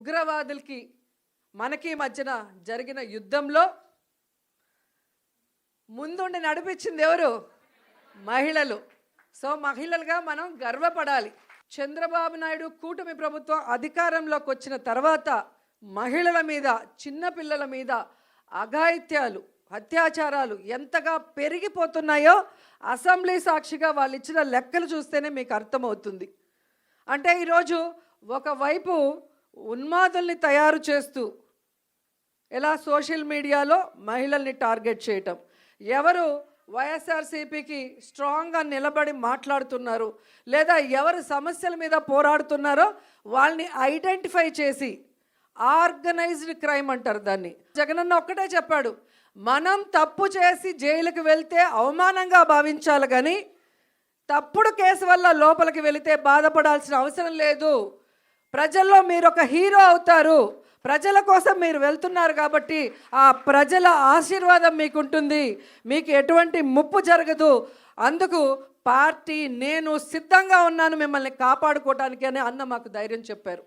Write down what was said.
ఉగ్రవాదులకి మనకి మధ్యన జరిగిన యుద్ధంలో ముందుండి నడిపించింది ఎవరు? మహిళలు. సో మహిళలుగా మనం గర్వపడాలి. చంద్రబాబు నాయుడు కూటమి ప్రభుత్వం అధికారంలోకి వచ్చిన తర్వాత మహిళల మీద, చిన్నపిల్లల మీద అఘాయిత్యాలు, అత్యాచారాలు ఎంతగా పెరిగిపోతున్నాయో అసెంబ్లీ సాక్షిగా వాళ్ళు ఇచ్చిన లెక్కలు చూస్తేనే మీకు అర్థమవుతుంది. అంటే ఈరోజు ఒకవైపు ఉన్మాదుల్ని తయారు చేస్తూ ఎలా సోషల్ మీడియాలో మహిళల్ని టార్గెట్ చేయటం, ఎవరు వైఎస్ఆర్సీపీకి స్ట్రాంగ్గా నిలబడి మాట్లాడుతున్నారు లేదా ఎవరు సమస్యల మీద పోరాడుతున్నారో వాళ్ళని ఐడెంటిఫై చేసి ఆర్గనైజ్డ్ క్రైమ్ అంటారు దాన్ని. జగనన్న ఒక్కటే చెప్పాడు, మనం తప్పు చేసి జైలుకి వెళ్తే అవమానంగా భావించాలి కానీ తప్పుడు కేసు వల్ల లోపలికి వెళితే బాధపడాల్సిన అవసరం లేదు. ప్రజల్లో మీరు ఒక హీరో అవుతారు. ప్రజల కోసం మీరు వెళ్తున్నారు కాబట్టి ఆ ప్రజల ఆశీర్వాదం మీకుంటుంది, మీకు ఎటువంటి ముప్పు జరగదు. అందుకు పార్టీ నేను సిద్ధంగా ఉన్నాను మిమ్మల్ని కాపాడుకోవడానికి అని అన్న మాకు ధైర్యం చెప్పారు.